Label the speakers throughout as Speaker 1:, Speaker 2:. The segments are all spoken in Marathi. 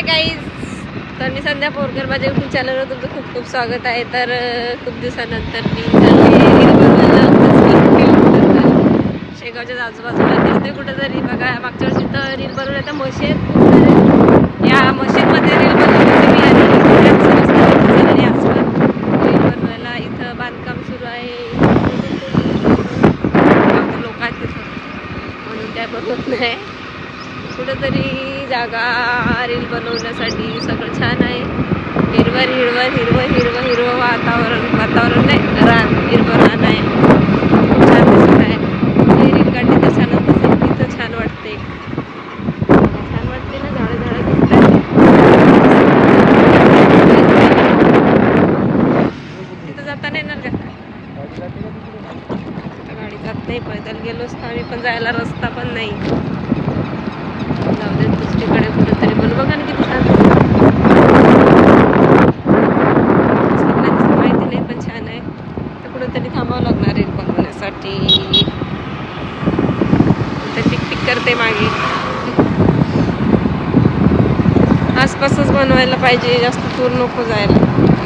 Speaker 1: गाईज, तर मी संध्या पोरकर, माझ्या यूट्यूब चॅनलवर तुमचं खूप खूप स्वागत आहे. तर खूप दिवसानंतर मी शेगावच्या आजूबाजूला गेलते कुठेतरी. बघा, मागच्या वर्षी तर रील बनवल्या तर म्हशी आहेत खूप सारे. या मशीनमध्ये रील बनवली मी आणि रील बनवायला. इथं बांधकाम सुरू आहे, लोक आहेत तिथं म्हणून काय बनवत नाही. कुठंतरी जागा रील बनवण्यासाठी सगळं छान आहे. हिरवं हिरवं हिरवं हिरवं हिरवं वातावरण नाही, रान, हिरवं रान आहे, खूप छान दिसत आहे. रील काढली तर छानच दिसत, तिथं छान वाटते, छान वाटते ना, झाडं झाडं दिसतात. तिथं जाता नाही येणार का? गाडी जात नाही, पैदल गेलोच तर आम्ही पण, जायला रस्ता पण नाही. जाऊ देत दुसरीकडे कुठेतरी, पण बघा ना किती छान माहिती नाही, पण छान आहे. तर कुठेतरी थांबावं लागणार आहे बनवण्यासाठी. ते पिक पिक करते मागे. आसपासच बनवायला पाहिजे, जास्त दूर नको जायला,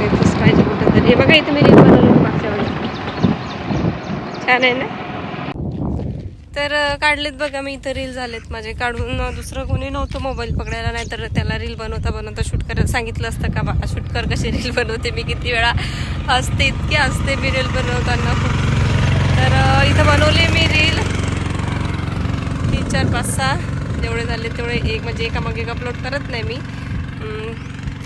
Speaker 1: इथंच पाहिजे कुठेतरी. हे बघा, इथे मी रील बनवली मागच्या वेळेस, छान आहे ना. तर काढलेत बघा मी इथं रील झालेत माझे काढून. दुसरं कोणी नव्हतं मोबाईल पकडायला, नाही तर त्याला रील बनवता शूट करायला सांगितलं असतं का, बा शूट कर कशी रील बनवते मी. किती वेळा हसते, इतके हसते मी रील बनवताना खूप. तर इथं बनवले मी रील 3, 4, 5, 6 जेवढे झाले तेवढे, एक म्हणजे एकामागे एक अपलोड करत नाही मी,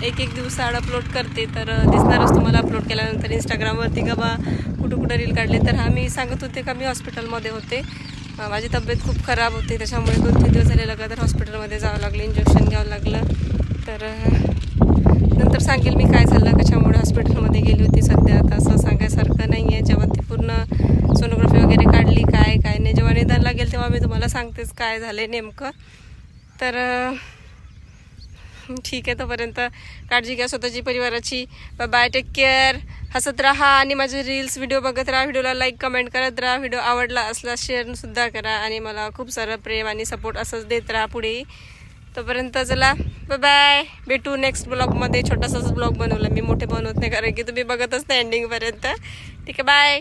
Speaker 1: एक दिवस आड अपलोड करते. तर दिसणारच तुम्हाला अपलोड केल्यानंतर इंस्टाग्रामवरती का बा कुठं रील काढले. तर मी सांगत होते का मी हॉस्पिटलमध्ये होते, माझी तब्येत खूप खराब होती, त्याच्यामुळे 2-3 दिवस झाले लगातार हॉस्पिटलमध्ये जावं लागलं, इंजेक्शन घ्यावं लागलं. तर नंतर सांगेल मी काय झालं, कशामुळे हॉस्पिटलमध्ये गेली होती. सध्या आता असं सांगायसारखं नाही आहे. जेव्हा ती पूर्ण सोनोग्राफी वगैरे काढली, काय नाही, जेव्हा निदान लागेल तेव्हा मी तुम्हाला सांगतेच काय झालं आहे नेमकं. तर ठीक आहे, तोपर्यंत काळजी घ्या स्वतःची, परिवाराची. बाय, टेक केअर, हसत राहा आणि माझे रील्स व्हिडिओ बघत राहा. व्हिडिओला लाईक कमेंट करत राहा, व्हिडिओ आवडला असला शेअरसुद्धा करा आणि मला खूप सारं प्रेम आणि सपोर्ट असंच देत राहा पुढे. तोपर्यंत चला, बाय, भेटू नेक्स्ट ब्लॉगमध्ये. छोटासाच ब्लॉग बनवला मी, मोठे बनवत नाही कारण की तुम्ही बघतच नाही एंडिंगपर्यंत. ठीक आहे, बाय.